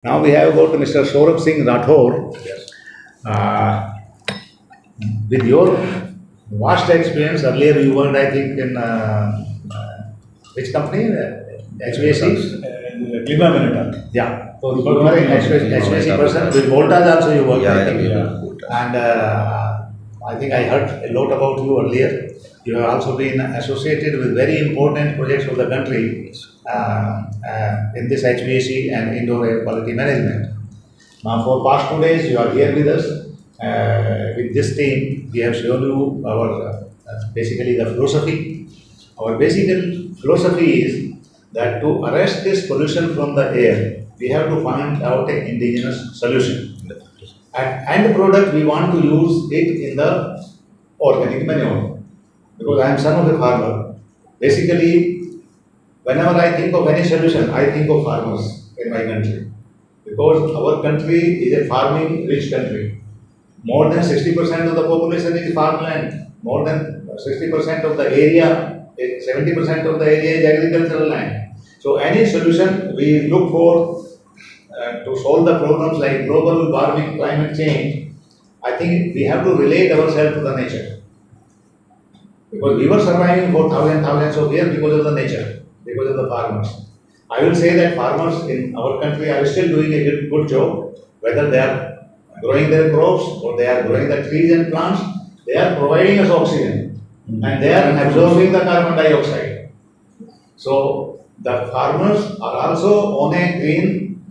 Now we have got Mr. Saurabh Singh Rathore. Yes. Uh, with your vast experience, earlier you worked, I think, in which company? HVAC? Clima Mineta. Yeah. So you were an HVAC person. With Voltage also you worked, I think. And I think I heard a lot about you earlier. You have also been associated with very important projects of the country in this HVAC and indoor air quality management. Now, for past 2 days, you are here with us. With this team, we have shown you our basically the philosophy. Our basic philosophy is that to arrest this pollution from the air, we have to find out an indigenous solution. And end product, we want to use it in the organic manure. Because I am son of a farmer. Basically, whenever I think of any solution, I think of farmers in my country. Because our country is a farming rich country. More than 60% of the population is farmland. More than 60% of the area, 70% of the area is agricultural land. So any solution we look for to solve the problems like global warming, climate change, I think we have to relate ourselves to the nature. Because we were surviving for thousands of years because of the nature, because of the farmers. I will say that farmers in our country are still doing a good job, whether they are growing their crops or they are growing the trees and plants, they are providing us oxygen and they are absorbing the carbon dioxide. So the farmers are also on a green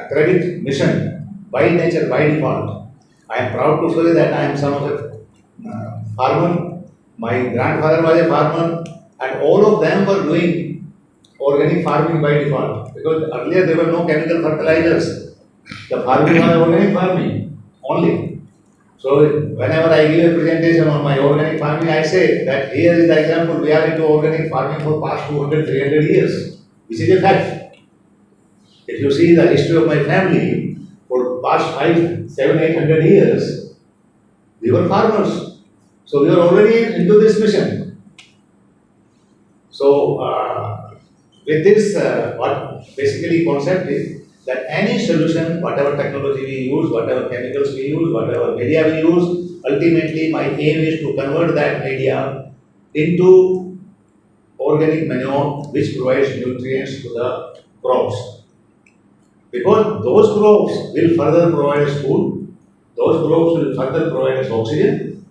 credit mission by nature, by default. I am proud to say that I am son of a farmer. My grandfather was a farmer, and all of them were doing organic farming by default because earlier there were no chemical fertilizers. The farming was organic farming only. So whenever I give a presentation on my organic farming, I say that here is the example. We are into organic farming for past 200, 300 years, which is a fact. If you see the history of my family, for past 5, 7, 800 years, we were farmers. So we are already into this mission. So with this, what basically concept is that any solution, whatever technology we use, whatever chemicals we use, whatever media we use, ultimately my aim is to convert that media into organic manure which provides nutrients to the crops. Because those crops will further provide us food, those crops will further provide us oxygen,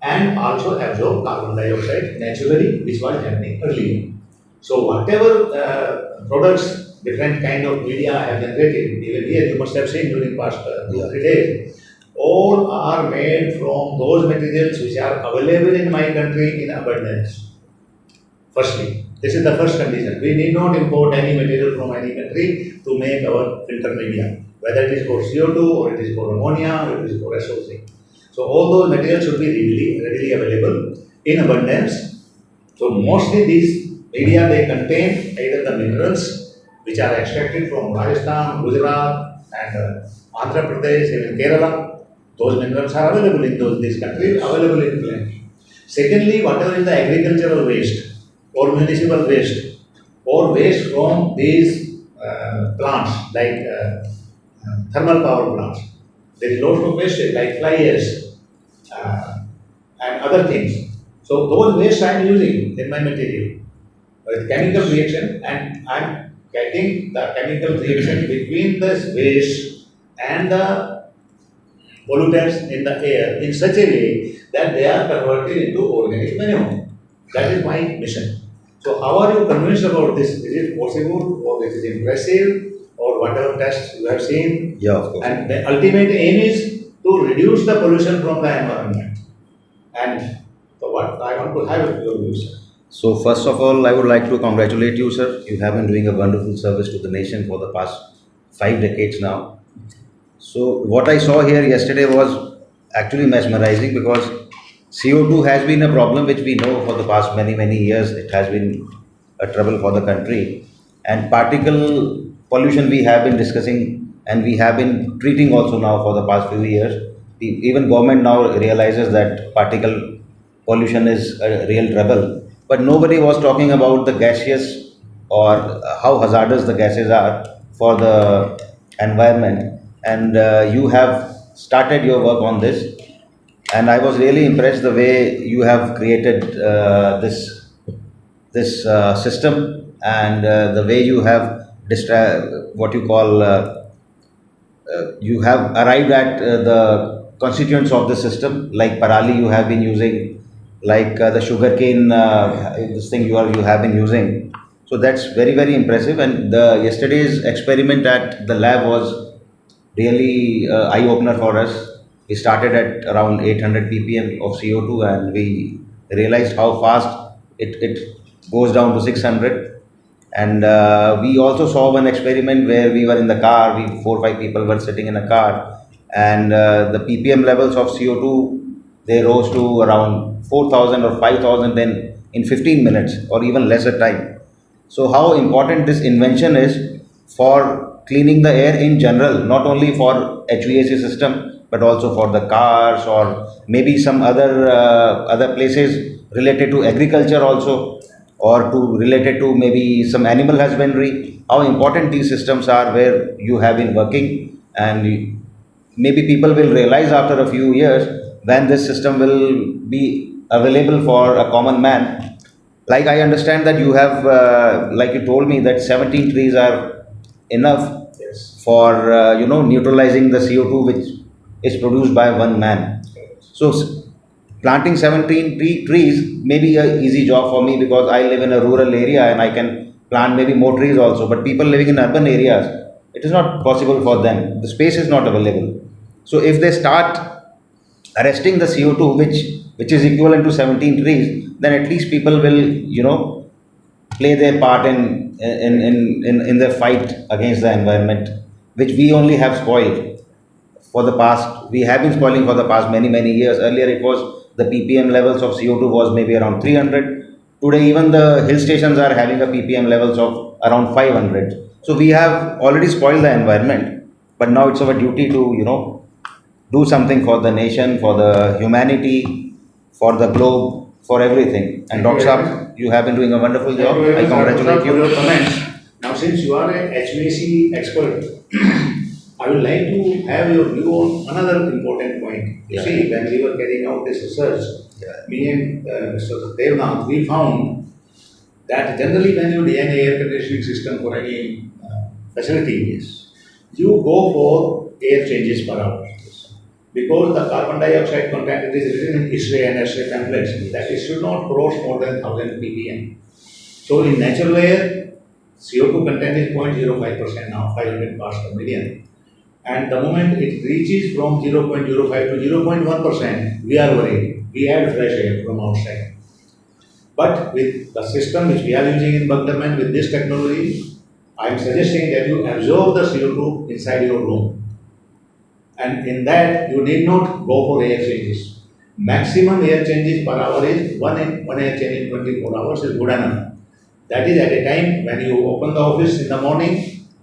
and also absorb carbon dioxide naturally, which was happening earlier. So whatever products, different kind of media have generated, even here you must have seen during past 3 days, all are made from those materials which are available in my country in abundance. Firstly, this is the first condition. We need not import any material from any country to make our filter media, whether it is for CO2 or it is for ammonia or it is for SOC. So all those materials should be readily available in abundance. So mostly these media, they contain either the minerals which are extracted from Rajasthan, Gujarat and Andhra Pradesh, even Kerala. Those minerals are available in these countries, available in plenty. Secondly, whatever is the agricultural waste or municipal waste or waste from these plants like thermal power plants. There is lots of waste like fly ash and other things. So those waste I am using in my material with chemical reaction, and I am getting the chemical reaction between this waste and the pollutants in the air in such a way that they are converted into organic manure. That is my mission. So how are you convinced about this? Is it possible or it is impressive or whatever tests you have seen? Yeah, of course. And the ultimate aim is to reduce the pollution from the environment. And so what I want to have your views. So first of all, I would like to congratulate you, sir. You have been doing a wonderful service to the nation for the past 5 decades now. So what I saw here yesterday was actually mesmerizing because CO2 has been a problem which we know for the past many years. It has been a trouble for the country, and particle pollution we have been discussing and we have been treating also now for the past few years. Even government now realizes that particle pollution is a real trouble, but nobody was talking about the gaseous or how hazardous the gases are for the environment, and you have started your work on this, and I was really impressed the way you have created this system, and the way you have what you call you have arrived at the constituents of the system, like parali you have been using, like the sugarcane this thing you have been using. So that's very impressive, and the yesterday's experiment at the lab was really eye opener for us. We started at around 800 ppm of CO2, and we realized how fast it goes down to 600. And we also saw one experiment where we were in the car, we 4 or 5 people were sitting in a car, and the ppm levels of CO2, they rose to around 4,000 or 5,000 in 15 minutes or even lesser time. So how important this invention is for cleaning the air in general, not only for HVAC system, but also for the cars, or maybe some other places related to agriculture also, or to related to maybe some animal husbandry. How important these systems are where you have been working, and maybe people will realize after a few years when this system will be available for a common man. Like I understand that you have, like you told me, that 17 trees are enough Yes. for neutralizing the CO2 which is produced by one man. So planting 17 trees may be a easy job for me because I live in a rural area and I can plant maybe more trees also. But people living in urban areas, it is not possible for them. The space is not available. So if they start arresting the CO2, which is equivalent to 17 trees, then at least people will play their part in their fight against the environment, which we only have spoiled for the past. We have been spoiling for the past many years. Earlier, it was the ppm levels of CO2 was maybe around 300. Today, even the hill stations are having a ppm levels of around 500. So we have already spoiled the environment, but now it's our duty to do something for the nation, for the humanity, for the globe, for everything. And Thank you Dr. very much. Saab, you have been doing a wonderful Thank job. you very I much, congratulate for your you. comments. Now, since you are a HVAC expert, I would like to have your view on another important point. You Yeah. see, when we were carrying out this research, Yeah. me and Mr. Devnath, we found that generally when you design an air conditioning system for any facility, you go for air changes per hour. Because the carbon dioxide content, it is written in X-ray and X-ray pamphlets, that it should not cross more than 1000 ppm. So in natural air, CO2 content is 0.05% now, 500 parts per million. And the moment it reaches from 0.05 to 0.1%, we are worried. We add fresh air from outside. But with the system which we are using in Bunkerman with this technology, I am suggesting that you absorb the CO2 inside your room. And in that, you need not go for air changes. Maximum air changes per hour is one air change in 24 hours is good enough. That is at a time when you open the office in the morning.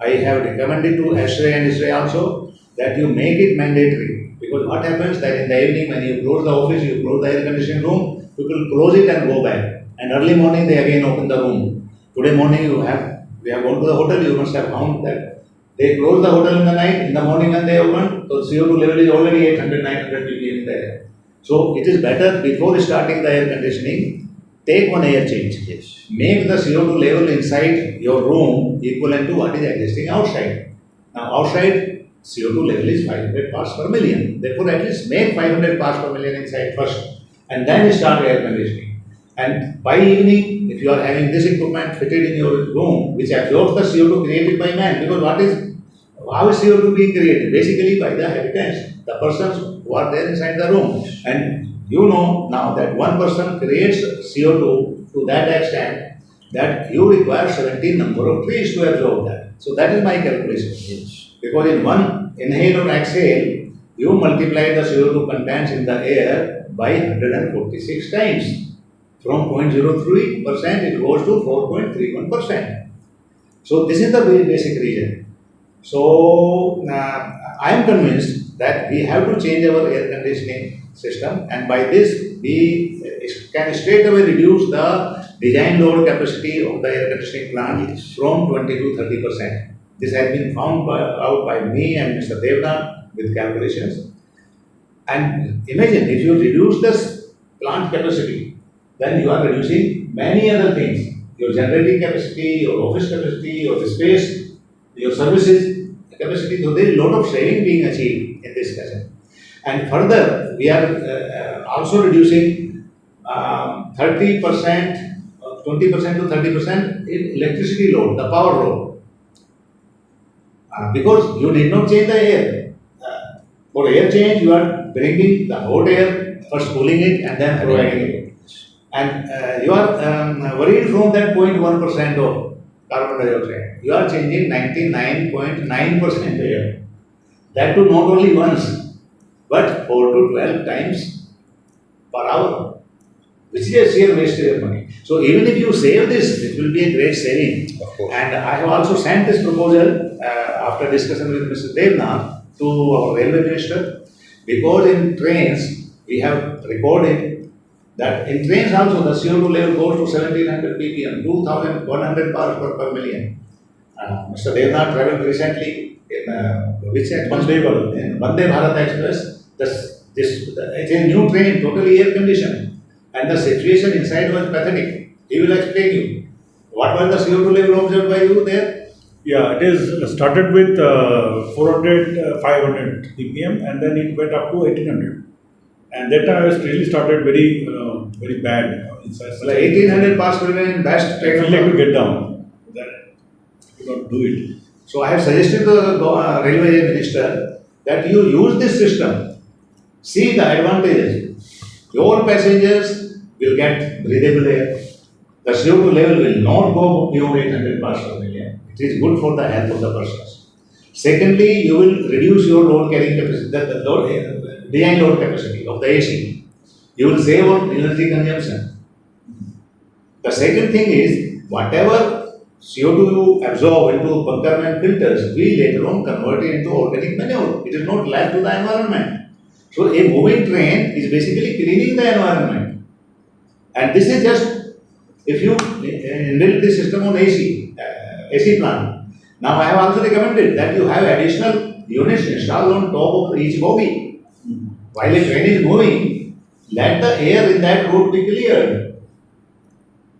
I have recommended to X-ray and X-ray also that you make it mandatory. Because what happens that in the evening when you close the office, you close the air conditioning room, people close it and go back. And early morning they again open the room. Today morning we have gone to the hotel, you must have found that they close the hotel in the night, in the morning when they open, so CO2 level is already 800, 900 ppm there. So it is better before starting the air conditioning, take one air change. Yes. Make the CO2 level inside your room equivalent to what is existing outside. Now outside CO2 level is 500 parts per million. Therefore at least make 500 parts per million inside first and then start air conditioning. And by evening, if you are having this equipment fitted in your room, which absorbs the CO2 created by man, because how is CO2 being created? Basically by the habitants, the persons who are there inside the room. And you know now that one person creates CO2 to that extent that you require 17 number of trees to absorb that. So that is my calculation. Yes. Because in one inhale or exhale, you multiply the CO2 contents in the air by 146 times. From 0.03% it goes to 4.31%. So this is the very basic reason. So I am convinced that we have to change our air conditioning system, and by this we can straight away reduce the design load capacity of the air conditioning plant from 20 to 30%. This has been found out by me and Mr. Devnath with calculations. And imagine if you reduce this plant capacity, then you are reducing many other things. Your generating capacity, your office capacity, your space, your services capacity. So there is a lot of saving being achieved in this case. And further, we are also reducing 30%, 20% to 30% in electricity load, the power load. Because you did not change the air. For air change, you are bringing the hot air, first cooling it and then providing it. And you are worried from that 0.1% of carbon dioxide. You are changing 99.9% air. That too not only once, but 4 to 12 times per hour, which is a sheer wastage of money. So even if you save this, it will be a great saving. And I have also sent this proposal after discussion with Mr. Devnath to our railway minister, because in trains we have recorded that in trains also the CO2 level goes to 1700 ppm, 2100 parts per million. Mr. Devnath traveled recently in which Vande in Vande Bharat Express. It's a new train, totally air conditioned, and the situation inside was pathetic. He will explain you. What was the CO2 level observed by you there? Yeah, it is started with 400, 500 ppm, and then it went up to 1800. And that time I was really started very bad. Well, 1800 parts per million best I train. feel like to get down. That I could not do it. So I have suggested to the railway minister that you use this system. See the advantages. Your passengers will get breathable air. The CO2 level will not go beyond 800 parts per million. It is good for the health of the persons. Secondly, you will reduce your load carrying capacity, the load, design load capacity of the AC. You will save on energy consumption. The second thing is, whatever CO2 you absorb into Bunkerman filters, we later on convert it into organic manure. It is not left to the environment. So a moving train is basically cleaning the environment. And this is just if you build this system on AC plant. Now I have also recommended that you have additional units installed on top of each bogie. While a train is moving, let the air in that route be cleared.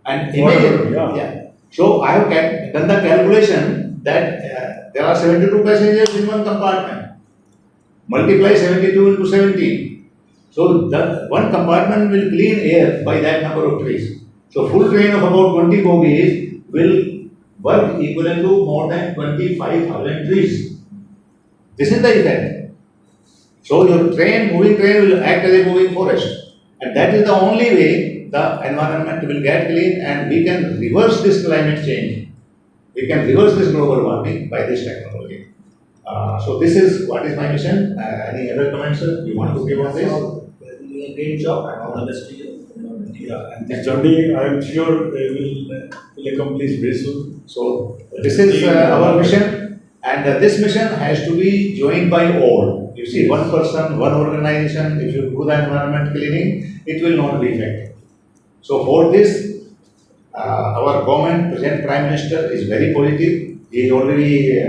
And imagine, So I have done the calculation that there are 72 passengers in one compartment. Multiply 72 into 17. So the one compartment will clean air by that number of trees. So full train of about 20 bogies will work equivalent to more than 25,000 trees. This is the effect. So your moving train will act as a moving forest. And that is the only way the environment will get clean, and we can reverse this climate change. We can reverse this global warming by this technology. So this is what is my mission. Any other comments, sir, you want to give on this? Doing a great job, and all the best to you. Yeah, and this journey I am sure will accomplish very soon. So this is our mission, and this mission has to be joined by all. You see, one person, one organization, if you do the environment cleaning, it will not be effective. So for this, our government, present Prime Minister is very positive. He is already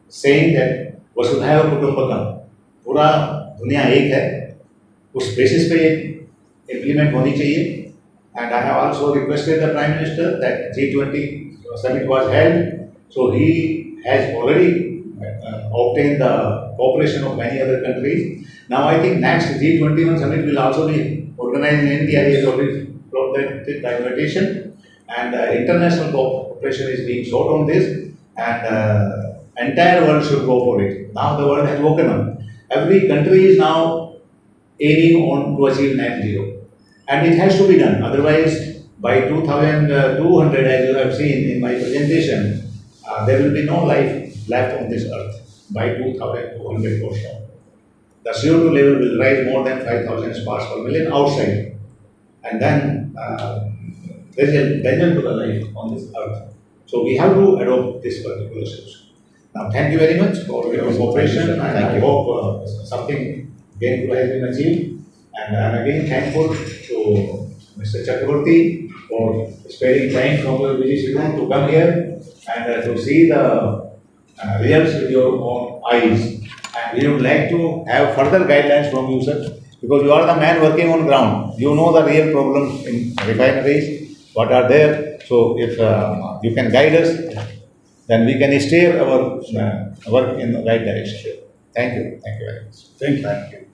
saying that वसुधैव कुटुंबकम, पूरा दुनिया एक है, उस basis पे implement होनी चाहिए. And I have also requested the Prime Minister that G20 summit was held, so he has already obtained the cooperation of many other countries. Now I think next G21 summit will also be organized in India. He has already brought that the invitation, and international cooperation is being sought on this, and entire world should go for it. Now the world has woken up. Every country is now aiming on to achieve net zero. And it has to be done. Otherwise, by 2200, as you have seen in my presentation, there will be no life left on this earth by 2200 or so. The CO2 level will rise more than 5,000 parts per million outside. And then there is a danger to the life on this earth. So we have to adopt this particular solution. Now, thank you very much for your cooperation, and I hope something gainful has been achieved. And I am again thankful to Mr. Chakraborty for sparing time from your busy schedule to come here and to see the results with your own eyes. And we would like to have further guidelines from you, sir, because you are the man working on ground. You know the real problems in refineries, what are there. So if you can guide us, then we can steer our work in the right direction. Thank you very much. Thank you. Thank you.